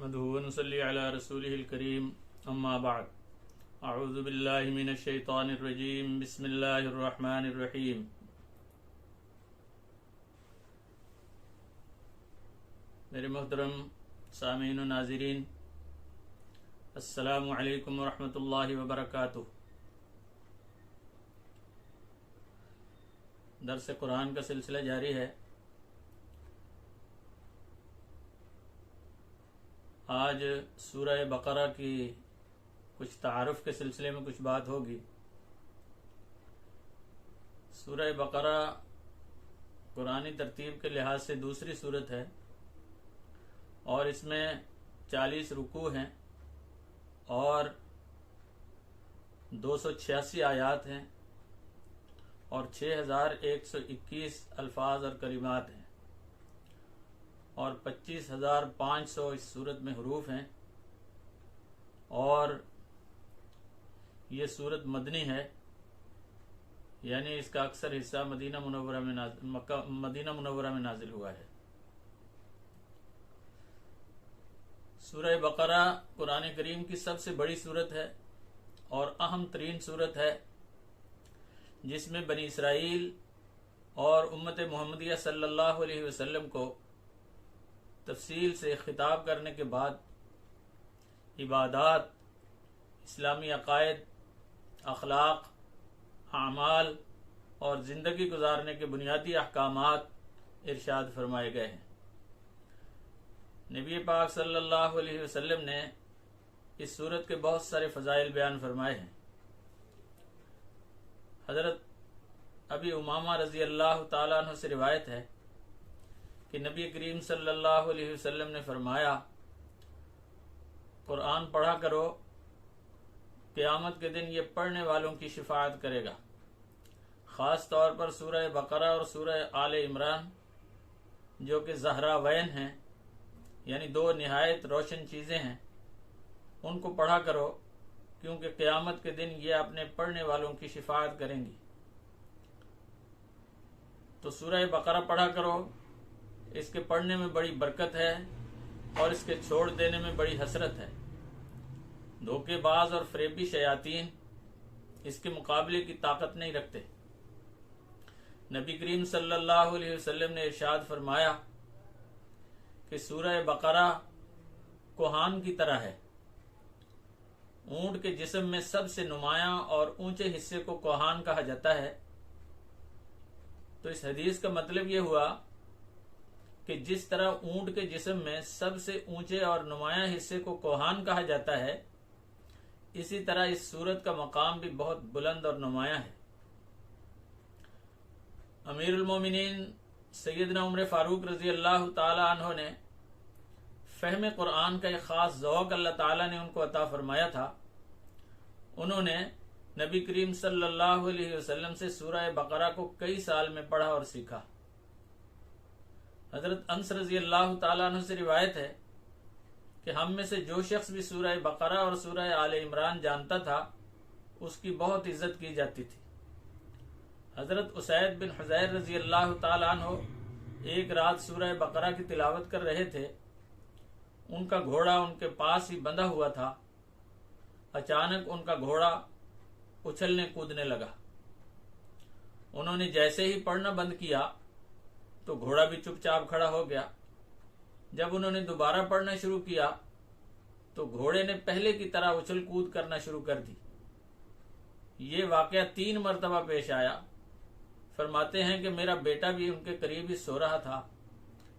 نحمده ونصلي على رسوله الكريم اما بعد اعوذ بالله من الشيطان الرجيم بسم الله الرحمن الرحيم میرے محترم سامعین و ناظرین، السلام علیکم ورحمۃ اللہ وبرکاتہ۔ درس قرآن کا سلسلہ جاری ہے۔ آج سورہ بقرہ کی کچھ تعارف کے سلسلے میں کچھ بات ہوگی۔ سورہ بقرہ قرآنی ترتیب کے لحاظ سے دوسری سورت ہے اور اس میں 40 رکوع ہیں اور 286 آیات ہیں اور 6121 الفاظ اور کلمات ہیں اور 25500 اس صورت میں حروف ہیں، اور یہ صورت مدنی ہے، یعنی اس کا اکثر حصہ مدینہ منورہ میں نازل ہوا ہے۔ سورہ بقرہ قرآن کریم کی سب سے بڑی صورت ہے اور اہم ترین صورت ہے، جس میں بنی اسرائیل اور امت محمدیہ صلی اللہ علیہ وسلم کو تفصیل سے خطاب کرنے کے بعد عبادات، اسلامی عقائد، اخلاق، اعمال اور زندگی گزارنے کے بنیادی احکامات ارشاد فرمائے گئے ہیں۔ نبی پاک صلی اللہ علیہ وسلم نے اس صورت کے بہت سارے فضائل بیان فرمائے ہیں۔ حضرت ابی امامہ رضی اللہ تعالیٰ عنہ سے روایت ہے کہ نبی کریم صلی اللہ علیہ وسلم نے فرمایا، قرآن پڑھا کرو، قیامت کے دن یہ پڑھنے والوں کی شفاعت کرے گا۔ خاص طور پر سورہ بقرہ اور سورہ آل عمران، جو کہ زہراوین ہیں، یعنی دو نہایت روشن چیزیں ہیں، ان کو پڑھا کرو، کیونکہ قیامت کے دن یہ اپنے پڑھنے والوں کی شفاعت کریں گی۔ تو سورہ بقرہ پڑھا کرو، اس کے پڑھنے میں بڑی برکت ہے اور اس کے چھوڑ دینے میں بڑی حسرت ہے۔ دھوکے باز اور فریبی شیاطین اس کے مقابلے کی طاقت نہیں رکھتے۔ نبی کریم صلی اللہ علیہ وسلم نے ارشاد فرمایا کہ سورہ بقرہ کوہان کی طرح ہے۔ اونٹ کے جسم میں سب سے نمایاں اور اونچے حصے کو کوہان کہا جاتا ہے۔ تو اس حدیث کا مطلب یہ ہوا کہ جس طرح اونٹ کے جسم میں سب سے اونچے اور نمایاں حصے کو کوہان کہا جاتا ہے، اسی طرح اس سورت کا مقام بھی بہت بلند اور نمایاں ہے۔ امیر المومنین سیدنا عمر فاروق رضی اللہ تعالی عنہ نے فہم قرآن کا ایک خاص ذوق اللہ تعالی نے ان کو عطا فرمایا تھا۔ انہوں نے نبی کریم صلی اللہ علیہ وسلم سے سورہ بقرہ کو کئی سال میں پڑھا اور سیکھا۔ حضرت انس رضی اللہ تعالیٰ عنہ سے روایت ہے کہ ہم میں سے جو شخص بھی سورہ بقرہ اور سورہ آل عمران جانتا تھا، اس کی بہت عزت کی جاتی تھی۔ حضرت اسید بن حضیر رضی اللہ تعالیٰ عنہ ایک رات سورہ بقرہ کی تلاوت کر رہے تھے۔ ان کا گھوڑا ان کے پاس ہی بندھا ہوا تھا۔ اچانک ان کا گھوڑا اچھلنے کودنے لگا۔ انہوں نے جیسے ہی پڑھنا بند کیا تو گھوڑا بھی چپ چاپ کھڑا ہو گیا۔ جب انہوں نے دوبارہ پڑھنا شروع کیا تو گھوڑے نے پہلے کی طرح اچھل کود کرنا شروع کر دی۔ یہ واقعہ 3 مرتبہ پیش آیا۔ فرماتے ہیں کہ میرا بیٹا بھی ان کے قریب ہی سو رہا تھا،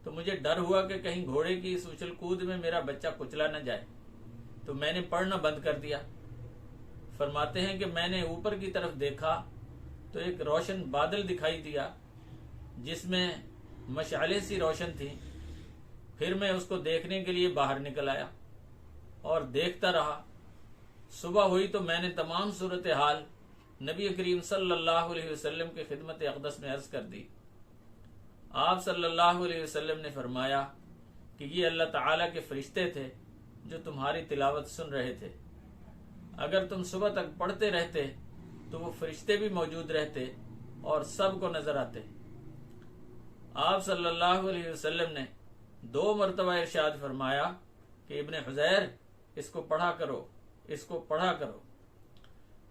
تو مجھے ڈر ہوا کہ کہیں گھوڑے کی اس اچھل کود میں میرا بچہ کچلا نہ جائے، تو میں نے پڑھنا بند کر دیا۔ فرماتے ہیں کہ میں نے اوپر کی طرف دیکھا تو ایک روشن بادل دکھائی دیا جس میں مشعلیں سی روشن تھی۔ پھر میں اس کو دیکھنے کے لیے باہر نکل آیا اور دیکھتا رہا۔ صبح ہوئی تو میں نے تمام صورتحال نبی کریم صلی اللہ علیہ وسلم کی خدمت اقدس میں عرض کر دی۔ آپ صلی اللہ علیہ وسلم نے فرمایا کہ یہ اللہ تعالیٰ کے فرشتے تھے جو تمہاری تلاوت سن رہے تھے۔ اگر تم صبح تک پڑھتے رہتے تو وہ فرشتے بھی موجود رہتے اور سب کو نظر آتے۔ آپ صلی اللہ علیہ وسلم نے 2 مرتبہ ارشاد فرمایا کہ ابن حزیر اس کو پڑھا کرو، اس کو پڑھا کرو۔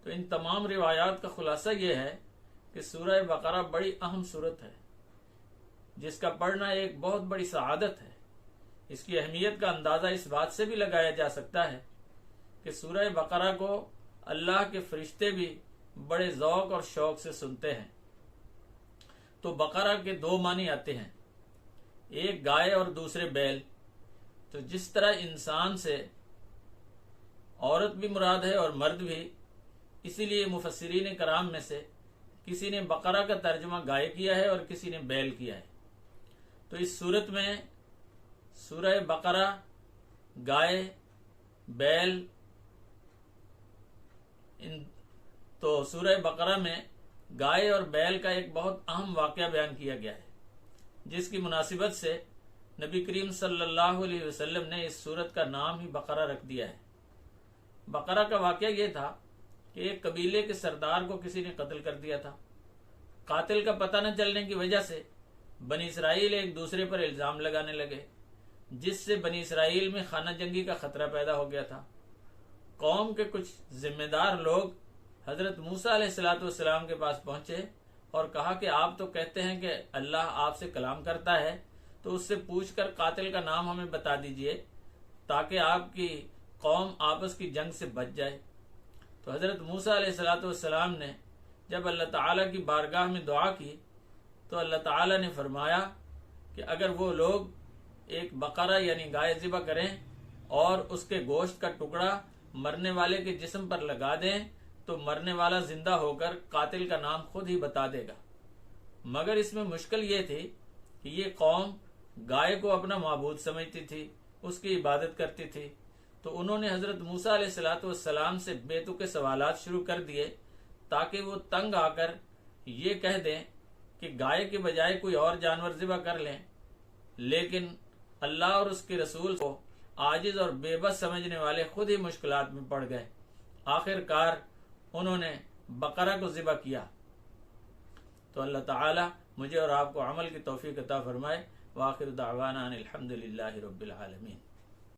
تو ان تمام روایات کا خلاصہ یہ ہے کہ سورہ بقرہ بڑی اہم سورت ہے، جس کا پڑھنا ایک بہت بڑی سعادت ہے۔ اس کی اہمیت کا اندازہ اس بات سے بھی لگایا جا سکتا ہے کہ سورہ بقرہ کو اللہ کے فرشتے بھی بڑے ذوق اور شوق سے سنتے ہیں۔ تو بقرہ کے دو معنی آتے ہیں، ایک گائے اور دوسرے بیل۔ تو جس طرح انسان سے عورت بھی مراد ہے اور مرد بھی، اسی لیے مفسرین کرام میں سے کسی نے بقرہ کا ترجمہ گائے کیا ہے اور کسی نے بیل کیا ہے۔ تو اس صورت میں سورہ بقرہ گائے، بیل، تو سورہ بقرہ میں گائے اور بیل کا ایک بہت اہم واقعہ بیان کیا گیا ہے، جس کی مناسبت سے نبی کریم صلی اللہ علیہ وسلم نے اس سورت کا نام ہی بقرہ رکھ دیا ہے۔ بقرہ کا واقعہ یہ تھا کہ ایک قبیلے کے سردار کو کسی نے قتل کر دیا تھا۔ قاتل کا پتہ نہ چلنے کی وجہ سے بنی اسرائیل ایک دوسرے پر الزام لگانے لگے، جس سے بنی اسرائیل میں خانہ جنگی کا خطرہ پیدا ہو گیا تھا۔ قوم کے کچھ ذمہ دار لوگ حضرت موسیٰ علیہ السلام کے پاس پہنچے اور کہا کہ آپ تو کہتے ہیں کہ اللہ آپ سے کلام کرتا ہے، تو اس سے پوچھ کر قاتل کا نام ہمیں بتا دیجئے تاکہ آپ کی قوم آپس کی جنگ سے بچ جائے۔ تو حضرت موسیٰ علیہ السلام نے جب اللہ تعالیٰ کی بارگاہ میں دعا کی تو اللہ تعالیٰ نے فرمایا کہ اگر وہ لوگ ایک بقرہ یعنی گائے ذبح کریں اور اس کے گوشت کا ٹکڑا مرنے والے کے جسم پر لگا دیں تو مرنے والا زندہ ہو کر قاتل کا نام خود ہی بتا دے گا۔ مگر اس میں مشکل یہ تھی کہ یہ قوم گائے کو اپنا معبود سمجھتی تھی، اس کی عبادت کرتی تھی۔ تو انہوں نے حضرت موسیٰ علیہ السلام سے بے تکے سوالات شروع کر دیے تاکہ وہ تنگ آ کر یہ کہہ دیں کہ گائے کے بجائے کوئی اور جانور ذبح کر لیں، لیکن اللہ اور اس کے رسول کو عاجز اور بے بس سمجھنے والے خود ہی مشکلات میں پڑ گئے۔ آخر کار انہوں نے بقرہ کو ذبح کیا۔ تو اللہ تعالی مجھے اور آپ کو عمل کی توفیق عطا فرمائے۔ وآخر دعوانا ان الحمد للہ رب العالمین۔